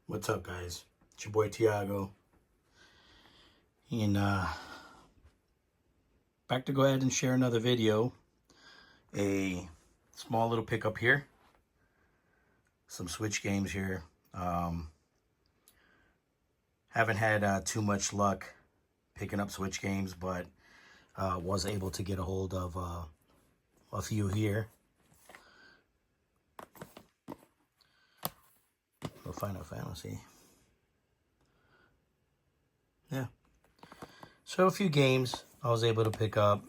What's up, guys? It's your boy Tiago, and back to go ahead and share another video. A small little pickup here, some Switch games here. Haven't had too much luck picking up Switch games, but was able to get a hold of a few here. For Final Fantasy. Yeah. So a few games I was able to pick up.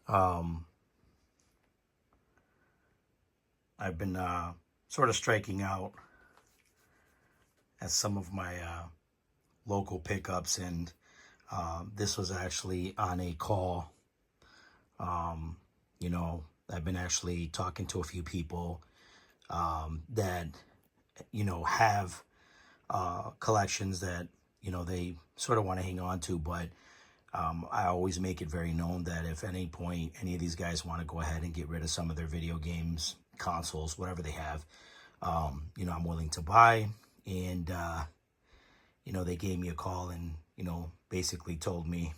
I've been sort of striking out at some of my local pickups, and this was actually on a call. I've been actually talking to a few people that, have collections that, they sort of want to hang on to, but I always make it very known that if at any point any of these guys want to go ahead and get rid of some of their video games, consoles, whatever they have, I'm willing to buy. And, they gave me a call and, basically told me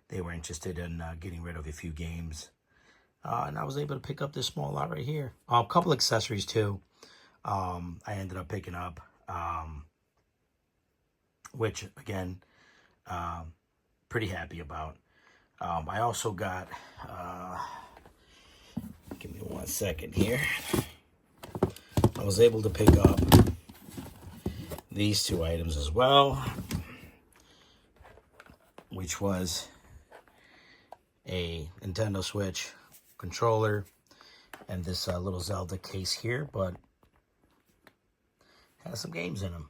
they were interested in getting rid of a few games. And I was able to pick up this small lot right here. A couple accessories too. I ended up picking up, which again, pretty happy about. I also got, give me 1 second here. I was able to pick up these two items as well, which was a Nintendo Switch controller and this little Zelda case here, but has some games in them.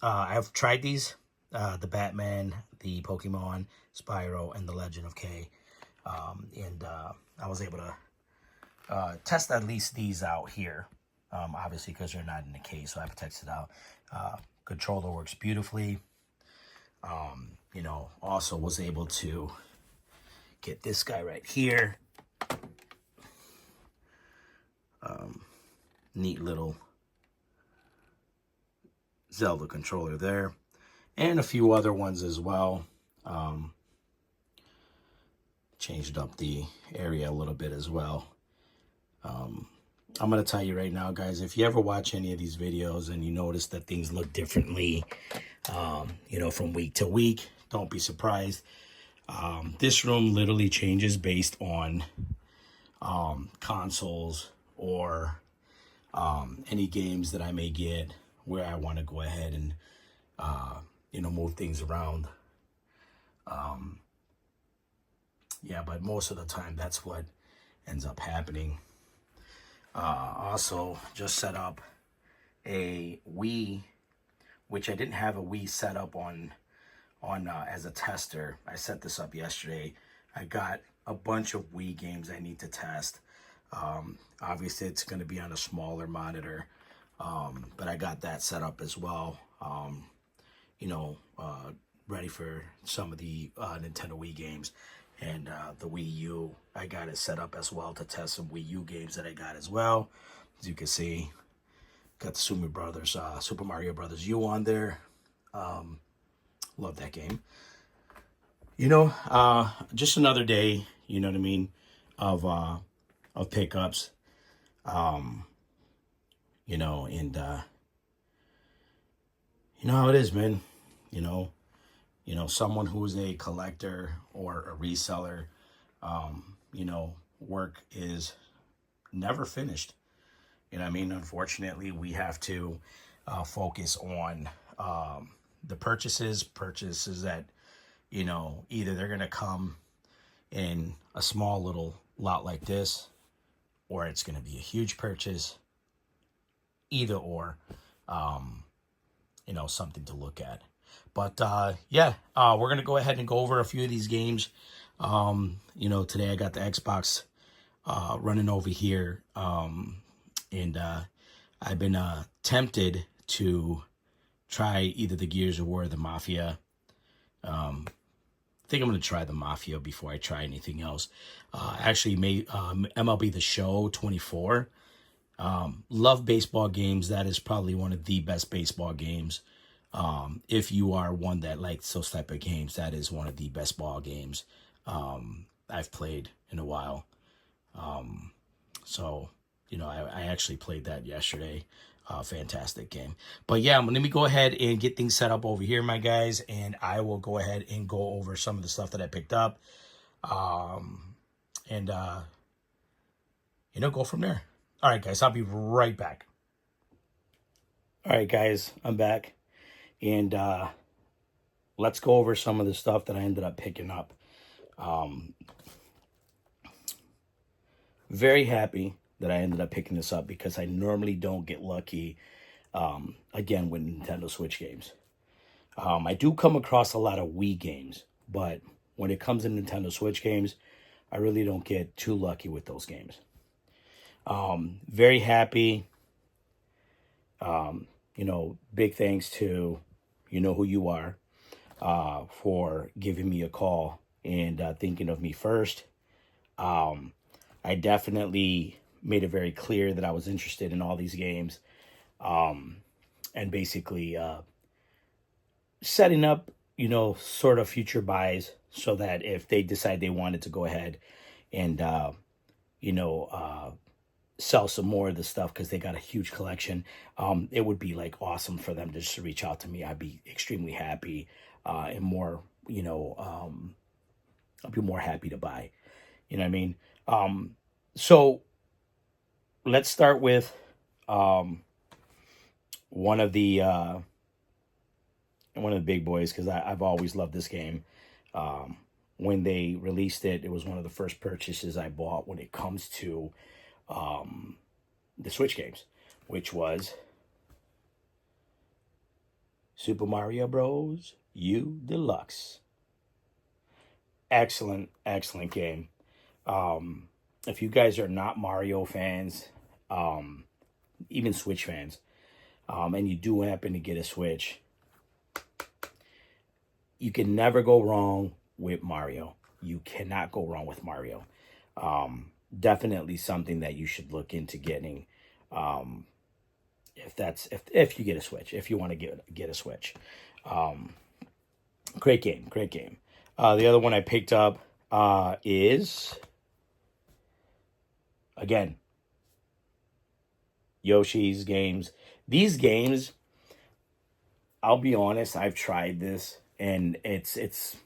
I've tried these, the Batman, the Pokemon, Spyro, and the Legend of Kay. And I was able to test at least these out here. Obviously, because they're not in the case, so I have to test it out. Controller works beautifully. Also was able to get this guy right here. Neat little Zelda controller there, and a few other ones as well. Changed up the area a little bit as well. I'm going to tell you right now, guys, if you ever watch any of these videos and you notice that things look differently, from week to week, don't be surprised. This room literally changes based on consoles or any games that I may get where I want to go ahead and, move things around. But most of the time, that's what ends up happening. Also, just set up a Wii, which I didn't have a Wii set up on as a tester. I set this up yesterday. I got a bunch of Wii games I need to test. Obviously, it's going to be on a smaller monitor, but I got that set up as well. Ready for some of the Nintendo Wii games. And the Wii U, I got it set up as well to test some Wii U games that I got as well. As you can see, got the Super Mario Brothers U on there. Love that game. Just another day, you know what I mean, of pickups. And you know how it is, man. Someone who's a collector or a reseller, work is never finished. Unfortunately, we have to focus on the purchases that, either they're going to come in a small little lot like this, or it's going to be a huge purchase. Either or, something to look at. But we're going to go ahead and go over a few of these games. Today I got the Xbox running over here. And I've been tempted to try either the Gears of War or the Mafia. think I'm going to try the Mafia before I try anything else. Actually, made MLB The Show 24. Love baseball games. That is probably one of the best baseball games. If you are one that likes those type of games, that is one of the best ball games I've played in a while. So, I actually played that yesterday. Fantastic game. But yeah, let me go ahead and get things set up over here, my guys, and I will go ahead and go over some of the stuff that I picked up. And go from there. All right, guys, I'll be right back. All right, guys, I'm back. And let's go over some of the stuff that I ended up picking up. Very happy that I ended up picking this up because I normally don't get lucky, again, with Nintendo Switch games. I do come across a lot of Wii games, but when it comes to Nintendo Switch games, I really don't get too lucky with those games. Very happy. Big thanks to you know who you are for giving me a call and thinking of me first. I definitely made it very clear that I was interested in all these games, and basically setting up, sort of future buys so that if they decide they wanted to go ahead and, sell some more of the stuff because they got a huge collection, it would be like awesome for them to just reach out to me. I'd be extremely happy and more, I'll be more happy to buy. You know what I mean? So let's start with one of the big boys because I've always loved this game. When they released it, it was one of the first purchases I bought when it comes to the Switch games, which was Super Mario Bros. U Deluxe. Excellent, excellent game. If you guys are not Mario fans, even Switch fans, and you do happen to get a Switch, you can never go wrong with Mario. You cannot go wrong with Mario. Definitely something that you should look into getting. If you get a Switch, if you want to get a Switch. Great game, great game. The other one I picked up is, again, Yoshi's games. These games, I'll be honest, I've tried this, and it's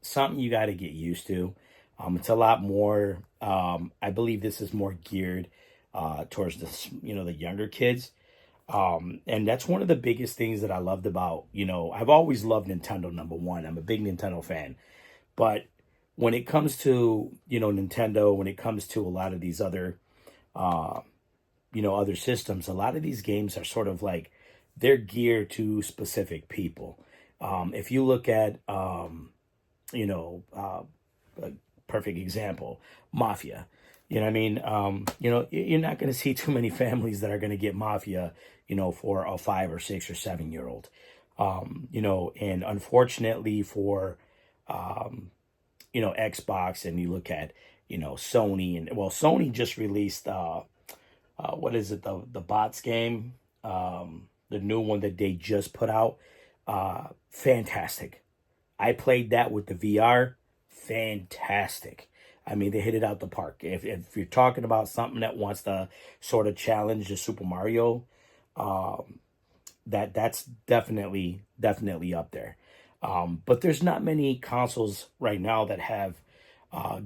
something you got to get used to. It's a lot more, I believe this is more geared towards the younger kids. And that's one of the biggest things that I loved about, I've always loved Nintendo, number one. I'm a big Nintendo fan. But when it comes to, Nintendo, when it comes to a lot of these other, other systems, a lot of these games are sort of like, they're geared to specific people. If you look at, a perfect example, Mafia. You know what I mean? You're not going to see too many families that are going to get Mafia, for a 5 or 6 or 7-year-old. And unfortunately for, Xbox, and you look at, Sony, and Sony just released, what is it? The Bots game, the new one that they just put out. Fantastic. I played that with the VR. Fantastic. I mean, they hit it out the park. If you're talking about something that wants to sort of challenge the Super Mario, that's definitely up there. But there's not many consoles right now that have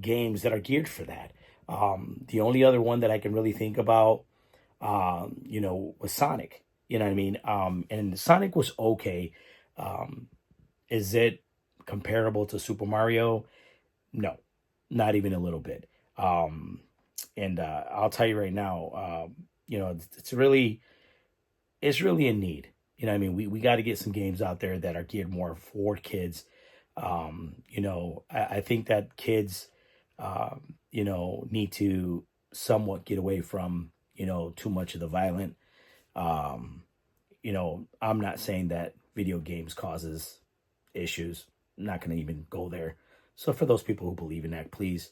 games that are geared for that. The only other one that I can really think about, was Sonic. You know what I mean? And Sonic was okay. Is it comparable to Super Mario? No, not even a little bit. And I'll tell you right now, it's really a need. You know what I mean? We got to get some games out there that are geared more for kids. I think that kids, need to somewhat get away from, too much of the violent. I'm not saying that video games causes issues. I'm not going to even go there. So for those people who believe in that, please,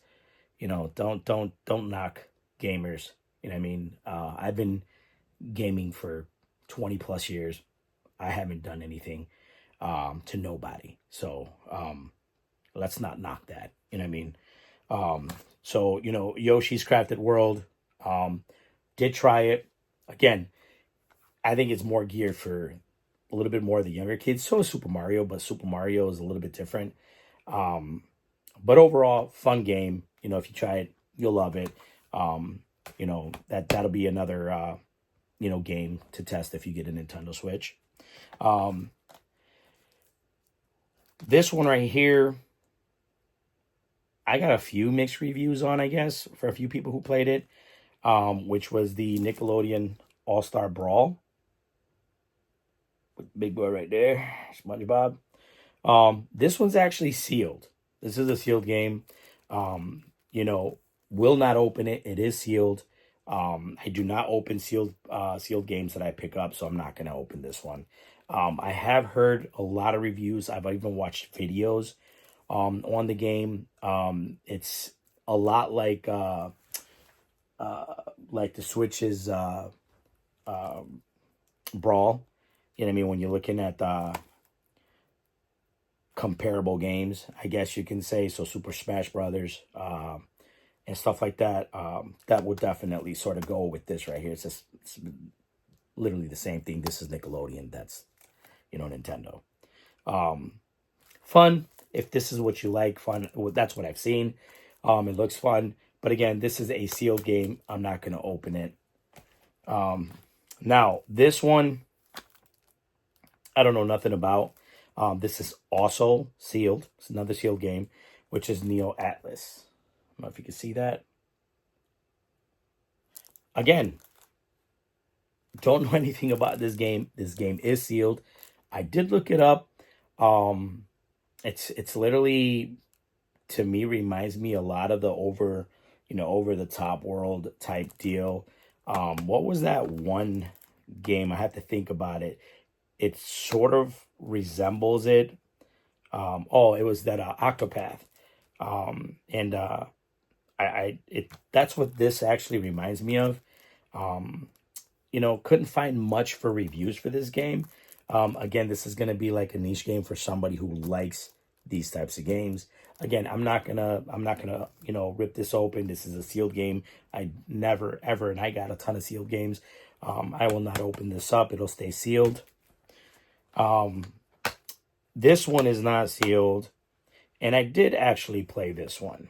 don't knock gamers. You know what I mean? I've been gaming for 20 plus years. I haven't done anything to nobody. So let's not knock that. You know what I mean? So, Yoshi's Crafted World, did try it. Again, I think it's more geared for a little bit more of the younger kids. So is Super Mario, but Super Mario is a little bit different. But overall, fun game. If you try it, you'll love it. That'll be another game to test if you get a Nintendo Switch. This one right here, I got a few mixed reviews on, I guess, for a few people who played it, which was the Nickelodeon All-Star Brawl. Big boy right there, SpongeBob. This one's actually sealed. This is a sealed game. Will not open it. It is sealed. I do not open sealed games that I pick up, so I'm not going to open this one. I have heard a lot of reviews. I've even watched videos on the game. It's a lot like the Switch's Brawl. You know what I mean? When you're looking at comparable games, I guess you can say. So Super Smash Brothers and stuff like that. That would definitely sort of go with this right here. It's literally the same thing. This is Nickelodeon. That's, Nintendo. Fun. If this is what you like, fun. That's what I've seen. It looks fun. But again, this is a sealed game. I'm not going to open it. Now, this one, I don't know nothing about. This is also sealed. It's another sealed game, which is Neo Atlas. I don't know if you can see that. Again, don't know anything about this game. This game is sealed. I did look it up. It's literally, to me, reminds me a lot of the over the top world type deal. What was that one game? I have to think about it. It sort of resembles it. It was that Octopath. That's what this actually reminds me of. Couldn't find much for reviews for this game. Again, this is going to be like a niche game for somebody who likes these types of games. Again, I'm not gonna, rip this open. This is a sealed game. I never, ever, and I got a ton of sealed games. I will not open this up. It'll stay sealed. This one is not sealed, and I did actually play this one.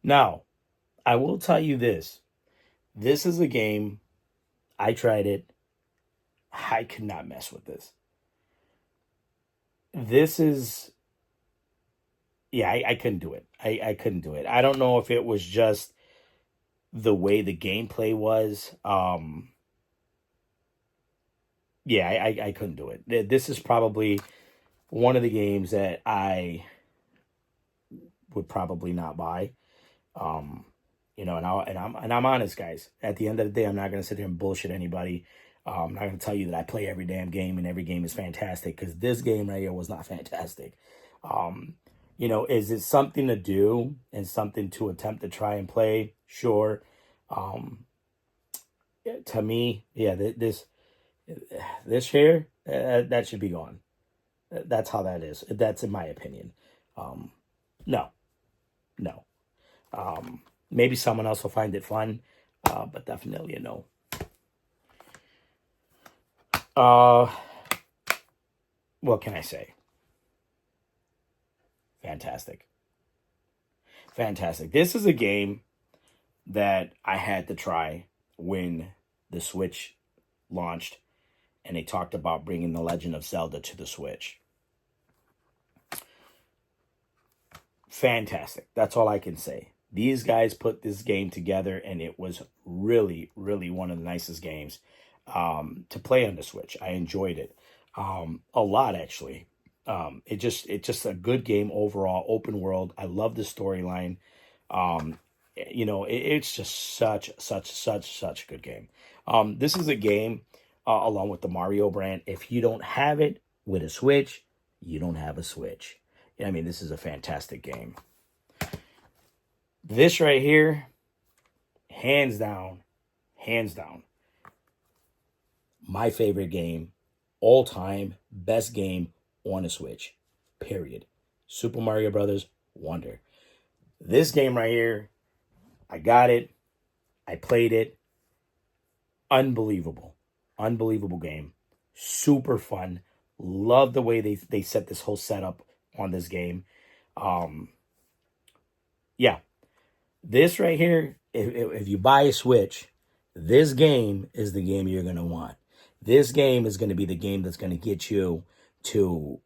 Now, I will tell you this. This is a game, I tried it. I could not mess with this. This is, I couldn't do it. I couldn't do it. I don't know if it was just the way the gameplay was. I couldn't do it. This is probably one of the games that I would probably not buy. And I'm honest, guys. At the end of the day, I'm not going to sit here and bullshit anybody. I'm not going to tell you that I play every damn game and every game is fantastic, because this game right here was not fantastic. Is it something to do and something to attempt to try and play? Sure. To me, this here, that should be gone. That's how that is. That's in my opinion. No. Maybe someone else will find it fun, but definitely a no. What can I say? Fantastic. This is a game that I had to try when the Switch launched and they talked about bringing The Legend of Zelda to the Switch. Fantastic. That's all I can say. These guys put this game together, and it was really, really one of the nicest games to play on the Switch. I enjoyed it a lot, actually. It's just a good game overall, open world. I love the storyline. It's just such a good game. This is a game along with the Mario brand. If you don't have it with a Switch, you don't have a Switch. I mean, this is a fantastic game. This right here, hands down, my favorite game, all time, best game on the Switch, period. Super Mario Brothers Wonder. This game right here, I got it. I played it. Unbelievable. Unbelievable game. Super fun. Love the way they set this whole setup on this game. Yeah. This right here, if you buy a Switch, this game is the game you're going to want. This game is going to be the game that's going to get you to,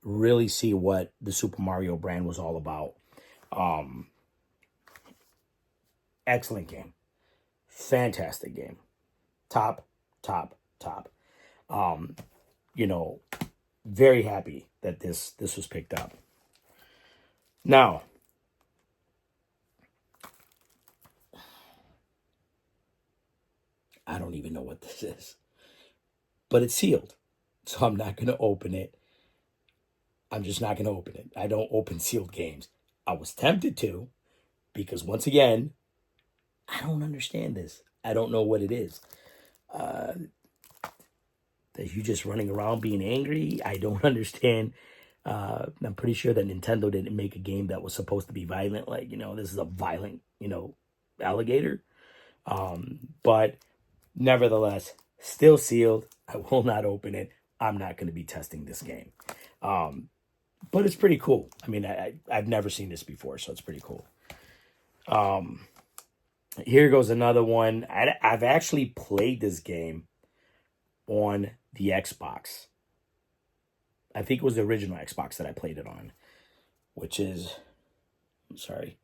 really see what the Super Mario brand was all about. Excellent game. Fantastic game. Top. Very happy that this was picked up. Now, I don't even know what this is, but it's sealed, so I'm not going to open it. I'm just not going to open it. I don't open sealed games. I was tempted to, because once again, I don't understand this. I don't know what it is. That you just running around being angry. I don't understand. I'm pretty sure that Nintendo didn't make a game that was supposed to be violent. Like, this is a violent, alligator. But nevertheless, still sealed. I will not open it. I'm not going to be testing this game. But it's pretty cool. I mean, I've never seen this before, so it's pretty cool. Here goes another one. I've actually played this game on the Xbox. I think it was the original Xbox that I played it on, which is, I'm sorry.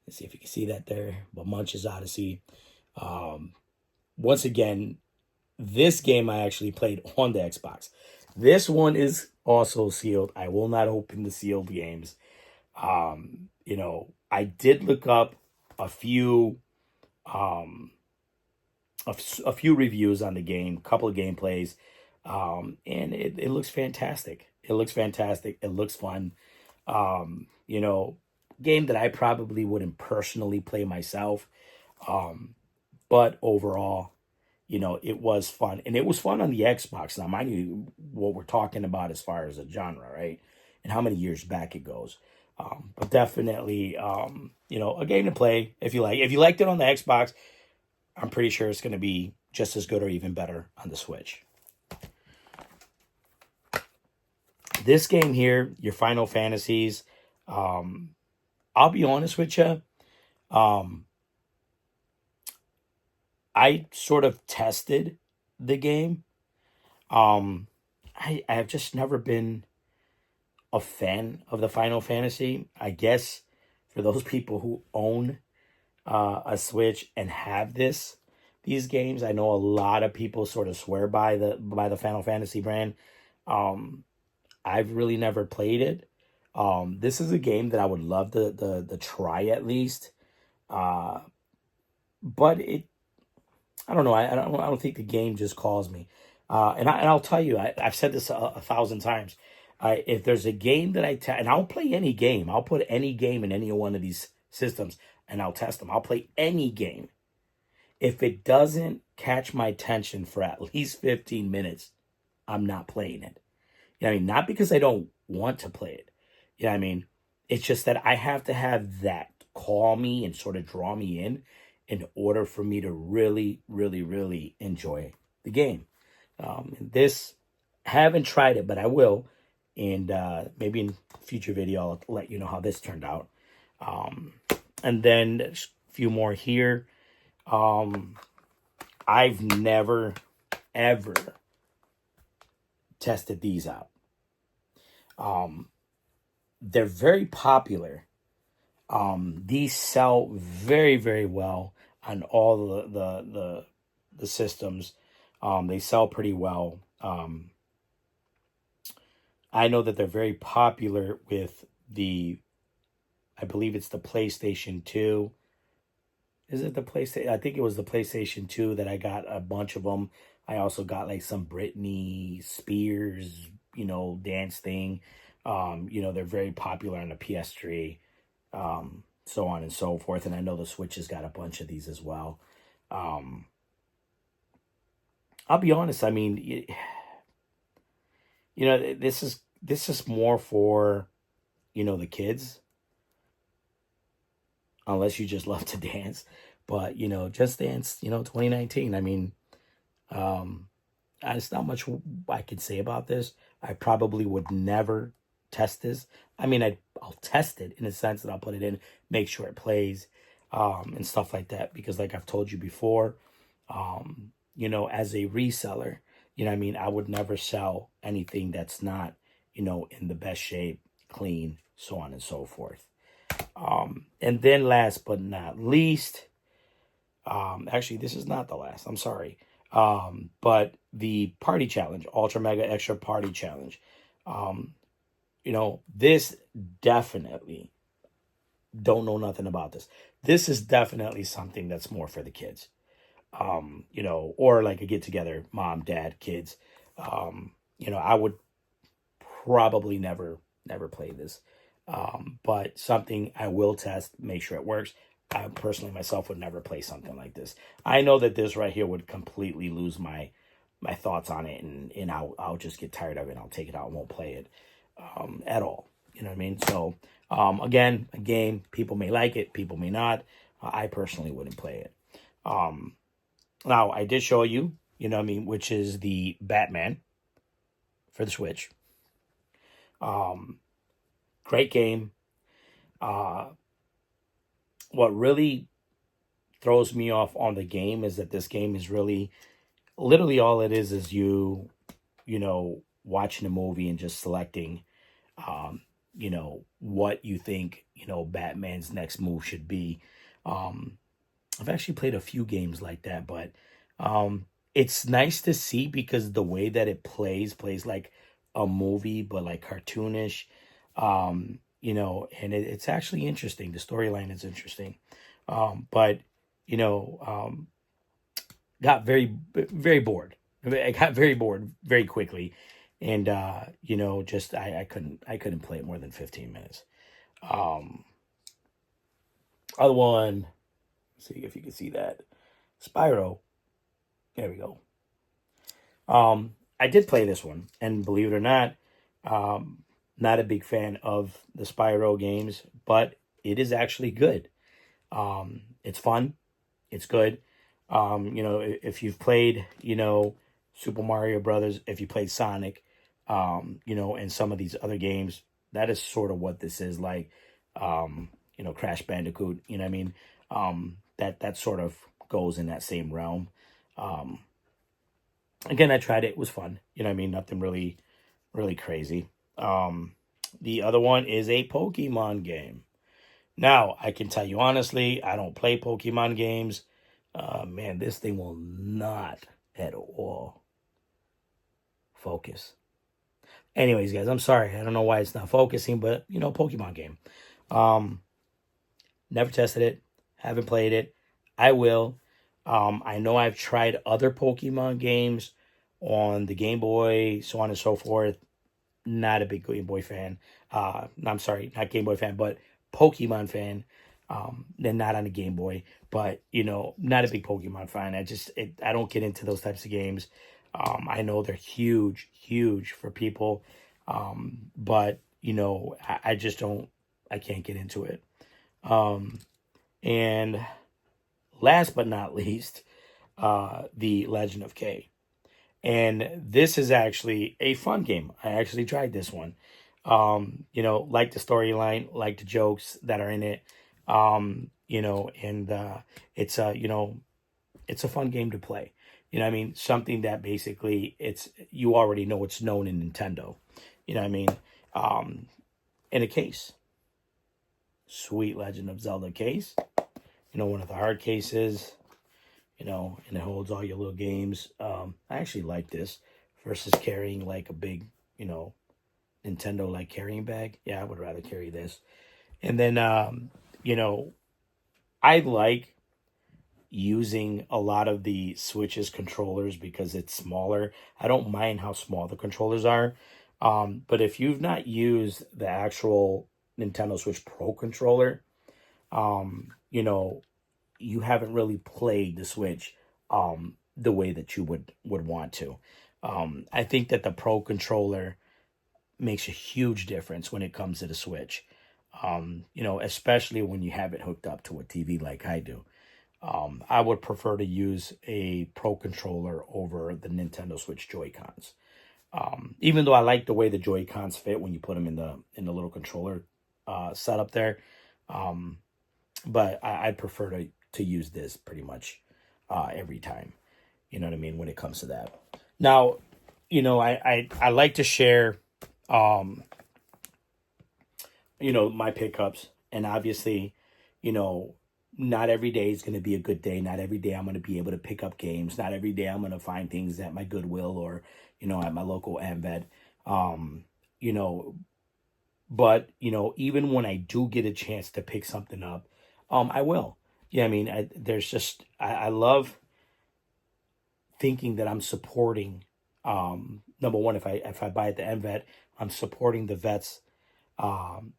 Let's see if you can see that there. But Munch's Odyssey. Once again, this game I actually played on the Xbox. This one is also sealed. I will not open the sealed games. I did look up a few reviews on the game, a couple of gameplays, and it looks fantastic. It looks fantastic. It looks fun. Game that I probably wouldn't personally play myself, but overall, it was fun, and it was fun on the Xbox. Now, mind you, what we're talking about as far as a genre, right, and how many years back it goes. But definitely, a game to play if you like. If you liked it on the Xbox, I'm pretty sure it's going to be just as good or even better on the Switch. This game here, your Final Fantasies, I'll be honest with you. I sort of tested the game. I've just never been a fan of the Final Fantasy. I guess for those people who own a Switch and have these games, I know a lot of people sort of swear by the Final Fantasy brand. I've really never played it. This is a game that I would love to try at least. But I don't know. I don't think the game just calls me. And I'll tell you, I've said this a thousand times. If there's a game that and I'll play any game. I'll put any game in any one of these systems and I'll test them. I'll play any game. If it doesn't catch my attention for at least 15 minutes, I'm not playing it. Not because I don't want to play it. It's just that I have to have that call me and sort of draw me in order for me to really, really, really enjoy the game. This, haven't tried it, but I will. And maybe in a future video, I'll let you know how this turned out. And then a few more here. I've never, ever tested these out. They're very popular. These sell very, very well on all the systems. They sell pretty well. I know that they're very popular with I believe it's the PlayStation 2. Is it the PlayStation? I think it was the PlayStation 2 that I got a bunch of them. I also got like some Britney Spears, dance thing They're very popular on the PS3, so on and so forth. And I know the Switch has got a bunch of these as well. Um, I'll be honest. I mean, this is more for the kids, unless you just love to dance. But Just Dance, 2019. I mean, um, there's not much I can say about this. I probably would never test this. I mean, I'll test it in the sense that I'll put it in, make sure it plays, and stuff like that. Because, like I've told you before, as a reseller, what I mean, I would never sell anything that's not, in the best shape, clean, so on and so forth. And then last but not least, actually, this is not the last. I'm sorry. But the party challenge, Ultra Mega Extra Party Challenge. Um, this definitely don't know nothing about this. This is definitely something that's more for the kids. Or like a get together, mom, dad, kids. I would probably never play this. But something I will test, make sure it works. I personally myself would never play something like this. I know that this right here would completely lose my thoughts on it, and I'll just get tired of it. I'll take it out and won't play it at all. You know what I mean? So again, a game, people may like it, people may not. I personally wouldn't play it. Now I did show you, which is the Batman for the Switch. Great game. What really throws me off on the game is that this game is really, literally all it is watching a movie and just selecting, what you think, Batman's next move should be. I've actually played a few games like that, but it's nice to see because the way that it plays like a movie, but like cartoonish. It's actually interesting. The storyline is interesting. But got very bored. I got very bored very quickly, and just I couldn't play it more than 15 minutes. Um, Other one, see if you can see that, Spyro. There we go. I did play this one, and believe it or not, um, not a big fan of the Spyro games, but it is actually good. It's fun. It's good. If you've played, Super Mario Brothers, if you played Sonic, and some of these other games, that is sort of what this is like. Crash Bandicoot, you know what I mean? That sort of goes in that same realm. Um, Again, I tried it. It was fun. You know what I mean? Nothing really, really crazy. The other one is a Pokemon game. Now, I can tell you honestly, I don't play Pokemon games. Man, this thing will not at all focus. Anyways, guys, I'm sorry. I don't know why it's not focusing, but, Pokemon game. Um, Never tested it. Haven't played it. I will. I know I've tried other Pokemon games on the Game Boy, so on and so forth. Not a big Game Boy fan. No, I'm sorry, not Game Boy fan, but Pokemon fan. Then not on the Game Boy, but not a big Pokemon fan. I don't get into those types of games. I know they're huge, huge for people, but I just don't. I can't get into it. Um, and last but not least, the Legend of K. And this is actually a fun game. I actually tried this one. Like the storyline, like the jokes that are in it. And it's it's a fun game to play. You know what I mean? Something that basically you already know it's known in Nintendo. You know what I mean? In a case. Sweet Legend of Zelda case. One of the hard cases. And it holds all your little games. I actually like this versus carrying like a big, Nintendo like carrying bag. Yeah, I would rather carry this. And then, I like using a lot of the Switch's controllers because it's smaller. I don't mind how small the controllers are. But if you've not used the actual Nintendo Switch Pro controller, you know, you haven't really played the Switch the way that you would want to. I think that the Pro controller makes a huge difference when it comes to the Switch. You know, especially when you have it hooked up to a TV like I do. I would prefer to use a Pro controller over the Nintendo Switch Joy-Cons. Even though I like the way the Joy-Cons fit when you put them in the little controller setup there, um, but I'd prefer to use this pretty much every time. You know what I mean when it comes to that. Now, you know, I like to share, um, you know, my pickups, and obviously, you know, not every day is going to be a good day. Not every day I'm going to be able to pick up games. Not every day I'm going to find things at my Goodwill or, you know, at my local Amvet. Um, you know, but, you know, even when I do get a chance to pick something up, I will. Yeah, I mean, there's just, I love thinking that I'm supporting, number one, if I buy at the Amvet, I'm supporting the vets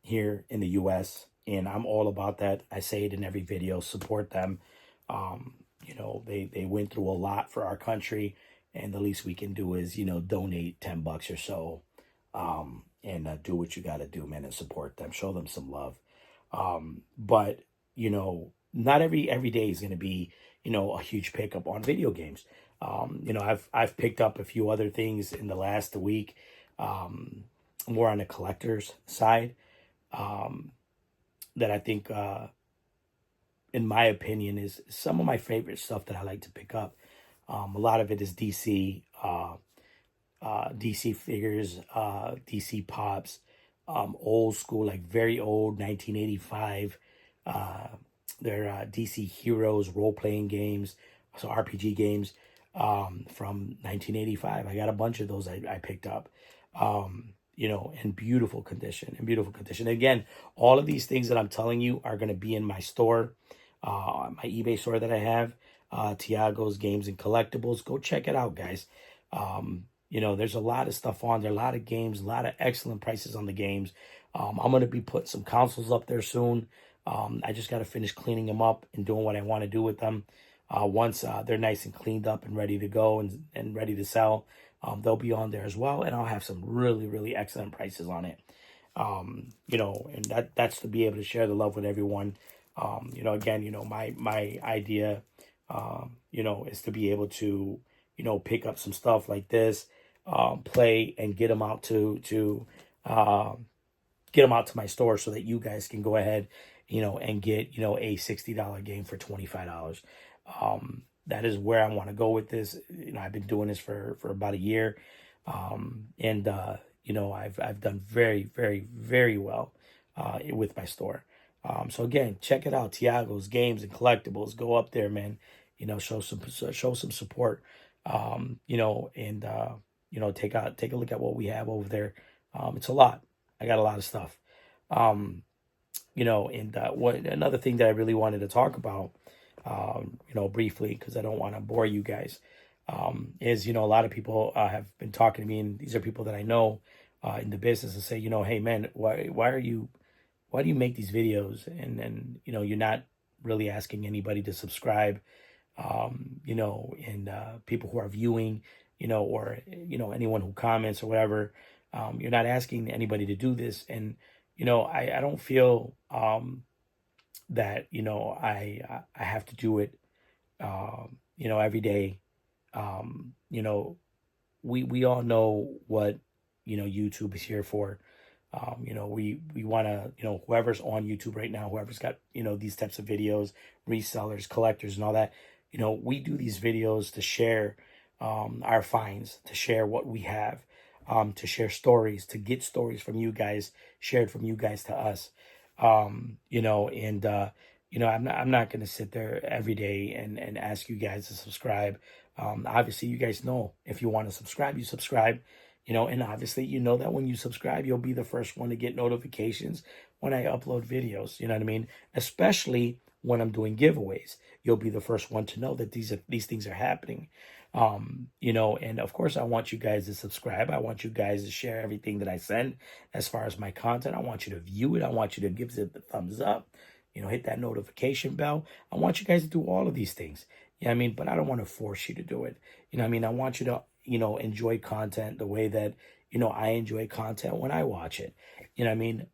here in the U.S., and I'm all about that. I say it in every video, support them. You know, they went through a lot for our country, and the least we can do is, you know, donate $10 or so, and do what you got to do, man, and support them, show them some love. But you know, not every day is going to be, you know, a huge pickup on video games. You know, I've picked up a few other things in the last week, more on the collector's side, um, that I think, in my opinion, is some of my favorite stuff that I like to pick up. A lot of it is DC, DC figures, DC pops, old school, like very old 1985. Uh, they're DC Heroes role playing games, so RPG games from 1985. I got a bunch of those I picked up. You know, in beautiful condition, Again, all of these things that I'm telling you are going to be in my store, my eBay store that I have, Tiago's Games and Collectibles. Go check it out, guys. You know, there's a lot of stuff on there, a lot of games, a lot of excellent prices on the games. I'm going to be putting some consoles up there soon. I just got to finish cleaning them up and doing what I want to do with them. Once they're nice and cleaned up and ready to go and ready to sell, they'll be on there as well. And I'll have some really, really excellent prices on it. You know, and that's to be able to share the love with everyone. You know, again, you know, my idea, you know, is to be able to, you know, pick up some stuff like this, play and get them out to my store so that you guys can go ahead, you know, and get, you know, a $60 game for $25. That is where I want to go with this. You know, I've been doing this for about a year. And you know, I've done very, very, very well, with my store. So again, check it out. Tiago's Games and Collectibles. Go up there, man. You know, show some support. You know, and you know, take a look at what we have over there. It's a lot. I got a lot of stuff. You know, and what another thing that I really wanted to talk about, you know, briefly, because I don't want to bore you guys, is, you know, a lot of people have been talking to me, and these are people that I know in the business, and say, you know, hey man, why do you make these videos, and you know, you're not really asking anybody to subscribe, you know, and people who are viewing, you know, or you know, anyone who comments or whatever, you're not asking anybody to do this. And you know, I don't feel that, you know, I have to do it, you know, every day. You know, we all know what, you know, YouTube is here for. You know, we want to, you know, whoever's on YouTube right now, whoever's got, you know, these types of videos, resellers, collectors, and all that, you know, we do these videos to share our finds, to share what we have, to share stories, to get stories from you guys, shared from you guys to us. You know, and you know, I'm not gonna sit there every day and ask you guys to subscribe. Obviously, you guys know if you want to subscribe, you subscribe. You know, and obviously, you know that when you subscribe, you'll be the first one to get notifications when I upload videos. You know what I mean? Especially when I'm doing giveaways, you'll be the first one to know that these things are happening. You know, and of course I want you guys to subscribe. I want you guys to share everything that I send as far as my content. I want you to view it. I want you to give it the thumbs up, you know, hit that notification bell. I want you guys to do all of these things. You know what I mean? But I don't want to force you to do it. You know what I mean? I want you to, you know, enjoy content the way that, you know, I enjoy content when I watch it. You know what I mean?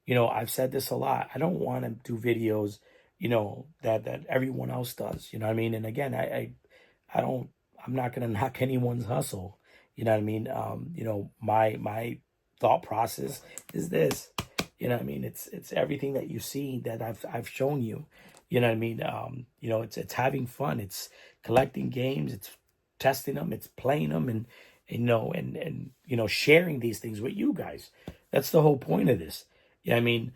You know, I've said this a lot. I don't want to do videos, you know, that everyone else does. You know what I mean? And again, I don't, I'm not going to knock anyone's hustle. You know what I mean? You know, my thought process is this. You know what I mean? It's everything that you see that I've shown you. You know what I mean? You know, it's having fun. It's collecting games. It's testing them. It's playing them, and you know, and you know, sharing these things with you guys. That's the whole point of this. You know what I mean?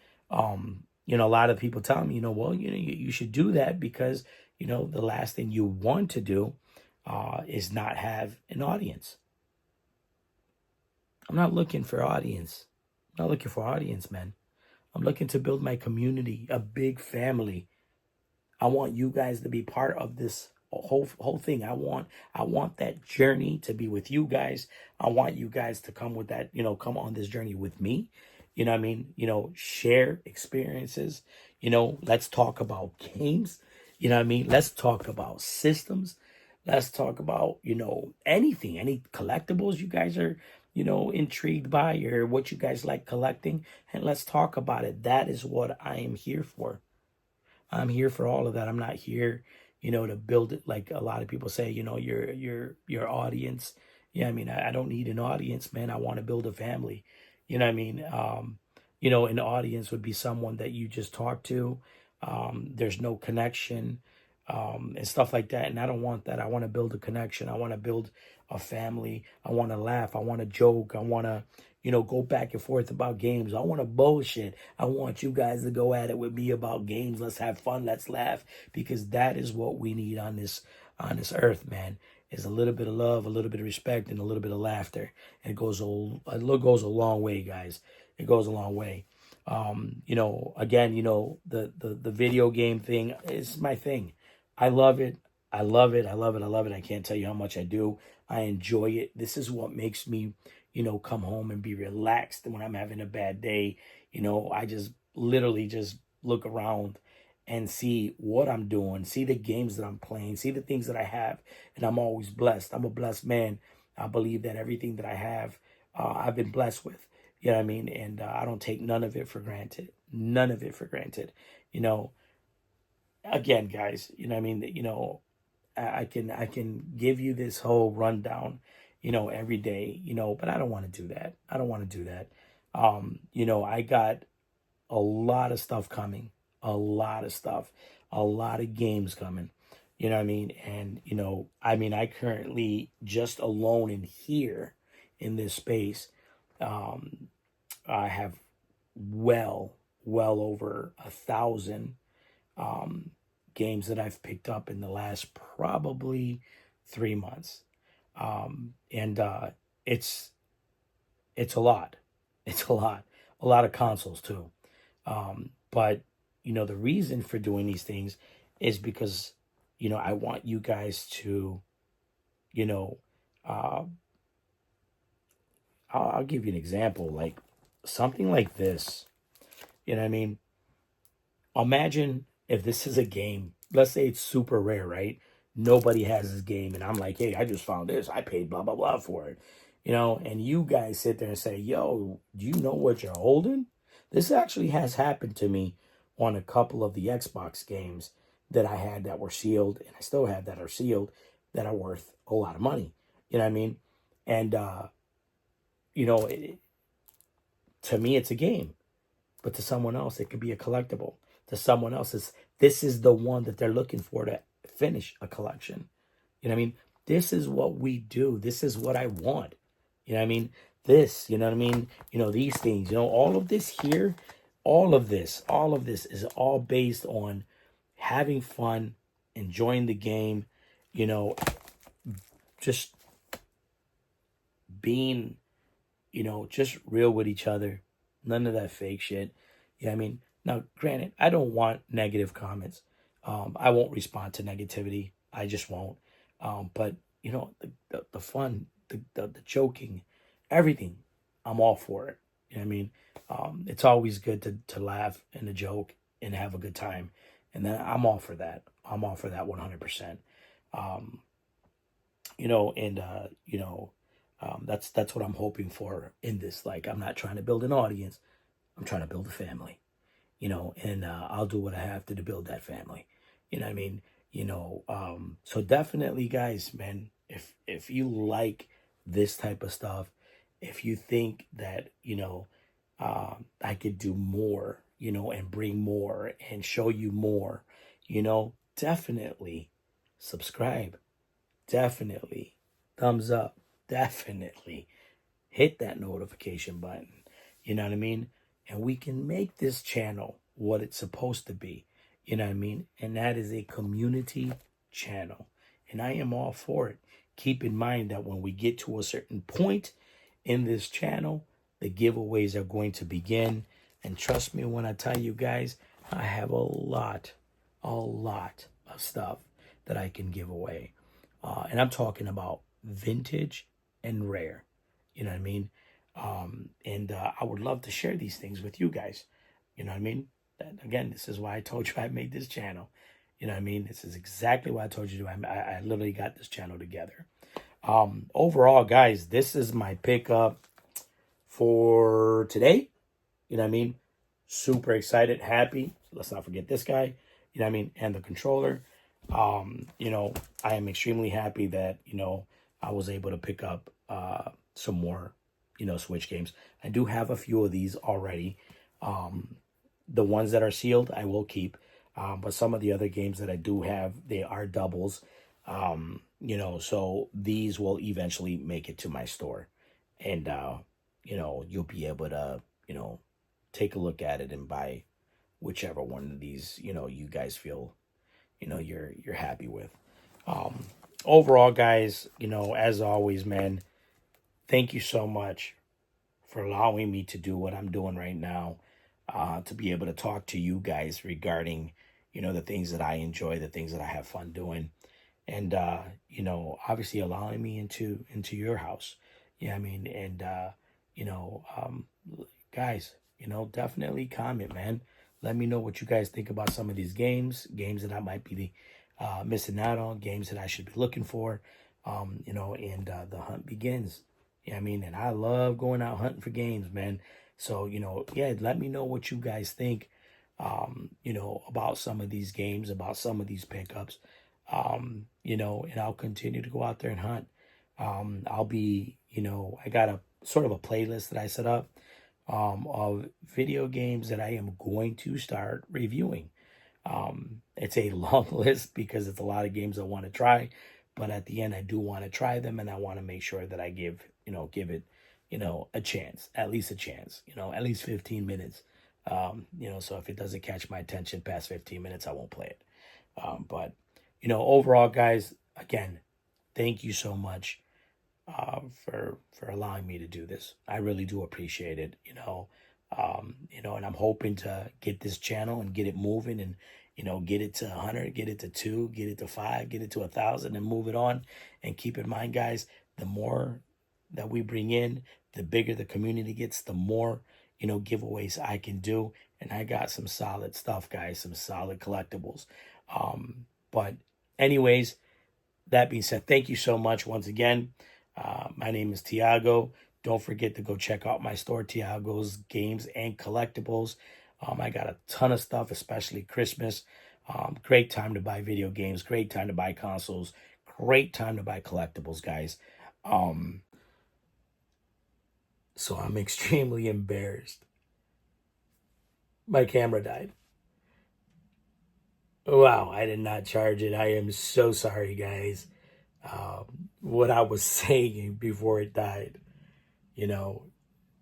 You know, a lot of people tell me, you know, well, you know, you should do that because you know the last thing you want to do is not have an audience. I'm not looking for audience. I'm not looking for audience, man. I'm looking to build my community, a big family. I want you guys to be part of this whole thing. I want that journey to be with you guys. I want you guys to come with that, you know, come on this journey with me. You know what I mean? You know, share experiences. You know, let's talk about games. You know what I mean? Let's talk about systems. Let's talk about, you know, anything, any collectibles you guys are, you know, intrigued by or what you guys like collecting. And let's talk about it. That is what I am here for. I'm here for all of that. I'm not here, you know, to build it like a lot of people say, you know, your audience. Yeah, I mean, I don't need an audience, man. I want to build a family. You know what I mean? You know, an audience would be someone that you just talk to. There's no connection, and stuff like that. And I don't want that. I want to build a connection. I want to build a family. I want to laugh. I want to joke. I want to, you know, go back and forth about games. I want to bullshit. I want you guys to go at it with me about games. Let's have fun. Let's laugh, because that is what we need on this earth, man. Is a little bit of love, a little bit of respect, and a little bit of laughter. And it goes a long way, guys. It goes a long way. You know, again, you know, the video game thing is my thing. I love it. I love it. I love it. I love it. I can't tell you how much I do. I enjoy it. This is what makes me, you know, come home and be relaxed when I'm having a bad day. You know, I just literally just look around and see what I'm doing, see the games that I'm playing, see the things that I have, and I'm always blessed. I'm a blessed man. I believe that everything that I have, I've been blessed with. You know what I mean? And I don't take none of it for granted. None of it for granted. You know, again, guys, you know what I mean? You know, I can give you this whole rundown, you know, every day, you know, but I don't want to do that. I don't want to do that. You know, I got a lot of stuff coming, a lot of stuff, a lot of games coming. You know what I mean? And you know, I mean, I currently just alone in here in this space, um, I have well over 1,000 um, games that I've picked up in the last probably 3 months, and it's it's a lot. It's a lot of consoles too. But you know, the reason for doing these things is because you know I want you guys to, you know, uh, I'll give you an example, like something like this. You know what I mean? Imagine if this is a game. Let's say it's super rare, right? Nobody has this game, and I'm like, hey, I just found this. I paid blah blah blah for it, you know. And you guys sit there and say, yo, do you know what you're holding? This actually has happened to me on a couple of the Xbox games that I had that were sealed, and I still have that are sealed, that are worth a lot of money. You know what I mean? And you know, to me, it's a game. But to someone else, it could be a collectible. To someone else, this is the one that they're looking for to finish a collection. You know what I mean? This is what we do. This is what I want. You know what I mean? This, you know what I mean? You know, these things, you know, all of this here, all of this is all based on having fun, enjoying the game, you know, just being, you know, just real with each other. None of that fake shit. Yeah, I mean, now, granted, I don't want negative comments. I won't respond to negativity. I just won't. But the fun, the joking, everything. I'm all for it. You know what I mean? It's always good to laugh and to joke and have a good time. And then I'm all for that. I'm all for that 100%. Um, that's what I'm hoping for in this. Like, I'm not trying to build an audience. I'm trying to build a family, and I'll do what I have to build that family. You know what I mean? So definitely, guys, man, if you like this type of stuff, if you think that, I could do more, and bring more and show you more, definitely subscribe. Definitely thumbs up. Definitely hit that notification button. You know what I mean? And we can make this channel what it's supposed to be. You know what I mean? And that is a community channel. And I am all for it. Keep in mind that when we get to a certain point in this channel, the giveaways are going to begin. And trust me when I tell you guys, I have a lot of stuff that I can give away. And I'm talking about vintage and rare. You know what I mean? And I would love to share these things with you guys. You know what I mean? Again, this is why I told you I made this channel. You know what I mean? This is exactly why I told you to. I literally got this channel together. Overall, guys, this is my pickup for today. You know what I mean? Super excited, happy. Let's not forget this guy. You know what I mean? And the controller. I am extremely happy that, I was able to pick up some more, Switch games. I do have a few of these already. The ones that are sealed, I will keep. But some of the other games that I do have, they are doubles. So these will eventually make it to my store. And, you'll be able to, take a look at it and buy whichever one of these, you guys feel, you're happy with. Overall, guys, as always, man, thank you so much for allowing me to do what I'm doing right now, to be able to talk to you guys regarding, the things that I enjoy, the things that I have fun doing, and obviously allowing me into your house. Yeah, I mean, and guys, definitely comment, man. Let me know what you guys think about some of these games that I might be missing out on, games that I should be looking for, and the hunt begins. Yeah, I mean, and I love going out hunting for games, man. So, yeah, let me know what you guys think, about some of these games, about some of these pickups, and I'll continue to go out there and hunt. I'll be, I got a sort of a playlist that I set up of video games that I am going to start reviewing. It's a long list because it's a lot of games I want to try, but at the end I do want to try them, and I want to make sure that I give it, a chance, at least a chance, at least 15 minutes. So if it doesn't catch my attention past 15 minutes, I won't play it. But overall, guys, again, thank you so much for allowing me to do this. I really do appreciate it. And I'm hoping to get this channel and get it moving, and get it to 100, get it to 2, get it to 5, get it to 1,000, and move it on. And keep in mind, guys, the more that we bring in, the bigger the community gets, the more giveaways I can do. And I got some solid stuff, guys, some solid collectibles. But anyways, that being said, thank you so much once again. My name is Tiago. Don't forget to go check out my store, Tiago's Games and Collectibles. I got a ton of stuff, especially Christmas. Great time to buy video games. Great time to buy consoles. Great time to buy collectibles, guys. So I'm extremely embarrassed. My camera died. Wow, I did not charge it. I am so sorry, guys. What I was saying before it died,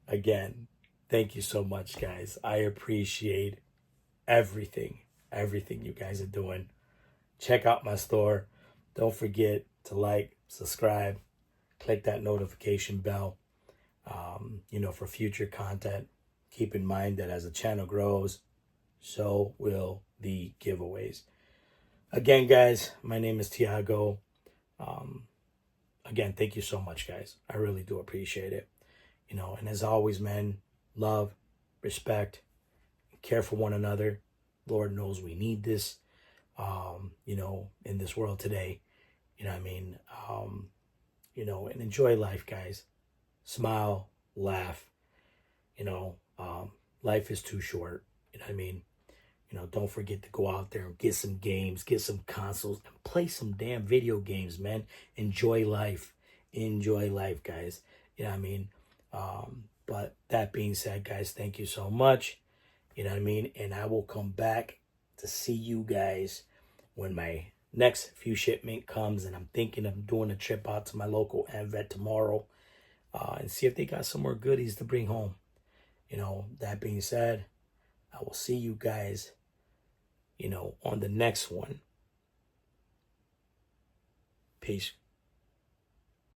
again, thank you so much, guys. I appreciate everything you guys are doing. Check out my store. Don't forget to like, subscribe, click that notification bell, for future content. Keep in mind that as the channel grows, so will the giveaways. Again, guys, my name is Tiago. again, thank you so much, guys. I really do appreciate it. And as always, man, love, respect, care for one another. Lord knows we need this, in this world today. You know what I mean? And enjoy life, guys. Smile, laugh. Life is too short. You know what I mean? Don't forget to go out there and get some games, get some consoles, and play some damn video games, man. Enjoy life. Enjoy life, guys. You know what I mean? But that being said, guys, thank you so much. You know what I mean? And I will come back to see you guys when my next few shipment comes. And I'm thinking of doing a trip out to my local AmVet tomorrow and see if they got some more goodies to bring home. That being said, I will see you guys, on the next one. Peace.